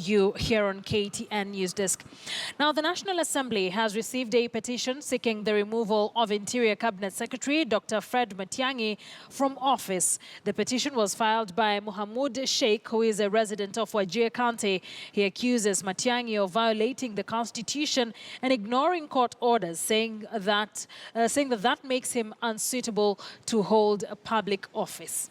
you here on KTN News Desk. Now, the National Assembly has received a petition seeking the removal of Interior Cabinet Secretary Dr. Fred Matiang'i from office. The petition was filed by Mohamud, sheikh, who is a resident of Wajir County. He accuses Matiang'i of violating the Constitution and ignoring court orders, saying that makes him unsuitable to hold a public office.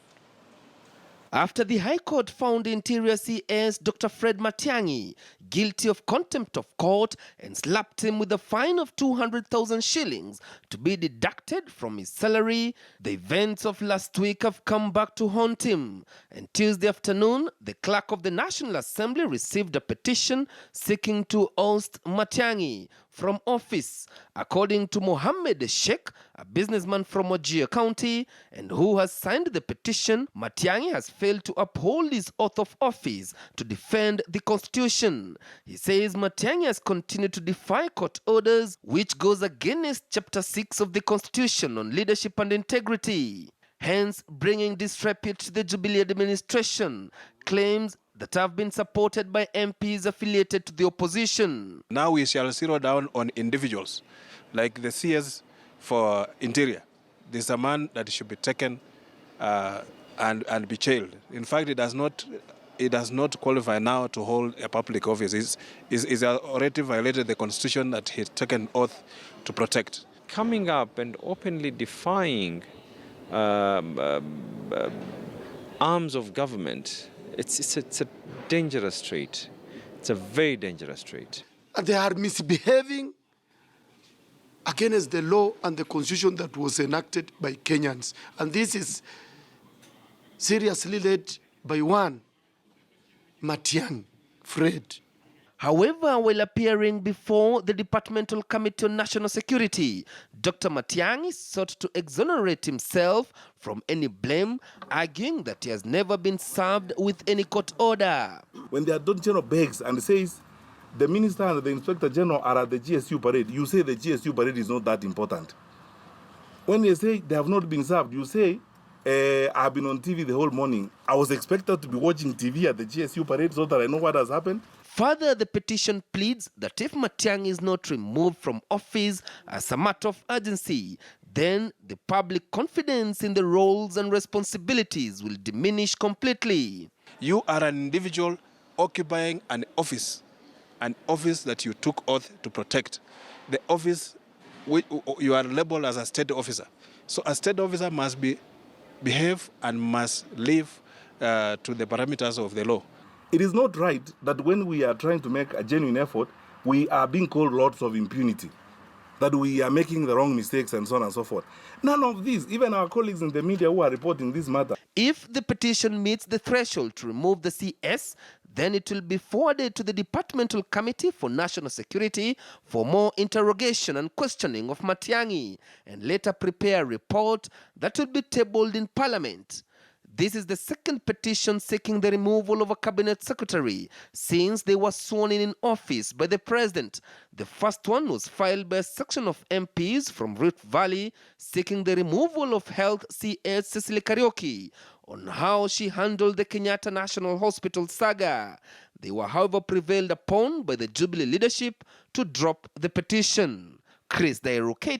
After the High Court found Interior CS Dr. Fred Matiang'i guilty of contempt of court and slapped him with a fine of 200,000 shillings to be deducted from his salary, the events of last week have come back to haunt him. And Tuesday afternoon, the clerk of the National Assembly received a petition seeking to oust Matiang'i from office. According to Mohamud, sheikh, a businessman from Wajir County and who has signed the petition, Matiang'i has failed to uphold his oath of office to defend the Constitution. He says Matiang'i has continued to defy court orders, which goes against Chapter 6 of the Constitution on leadership and integrity, hence bringing disrepute to the Jubilee administration, claims that have been supported by MPs affiliated to the opposition. Now we shall zero down on individuals, like the CS for Interior. There's a man that should be taken and be jailed. In fact, it does not qualify now to hold a public office. He's already violated the Constitution that he's taken oath to protect. Coming up and openly defying arms of government, it's a dangerous trait. It's a very dangerous trait. They are misbehaving against the law and the Constitution that was enacted by Kenyans. And this is seriously led by one, Matiang'i, Fred. However, while appearing before the Departmental Committee on National Security, Dr. Matiang'i sought to exonerate himself from any blame, arguing that he has never been served with any court order. When the Attorney General begs and says the Minister and the Inspector General are at the GSU parade, you say the GSU parade is not that important. When they say they have not been served, you say, I've been on TV the whole morning. I was expected to be watching TV at the GSU parade so that I know what has happened. Further, the petition pleads that if Matiang'i is not removed from office as a matter of urgency, then the public confidence in the roles and responsibilities will diminish completely. You are an individual occupying an office that you took oath to protect. The office, you are labeled as a state officer. So a state officer must behave and must live to the parameters of the law. It is not right that when we are trying to make a genuine effort, we are being called lords of impunity, that we are making the wrong mistakes and so on and so forth. None of this, even our colleagues in the media who are reporting this matter. If the petition meets the threshold to remove the CS, then it will be forwarded to the Departmental Committee for National Security for more interrogation and questioning of Matiang'i, and later prepare a report that will be tabled in Parliament. This is the second petition seeking the removal of a cabinet secretary since they were sworn in office by the president. The first one was filed by a section of MPs from Rift Valley seeking the removal of Health CS Cecily Kariuki on how she handled the Kenyatta National Hospital saga. They were, however, prevailed upon by the Jubilee leadership to drop the petition. Chris Dairo, KTN.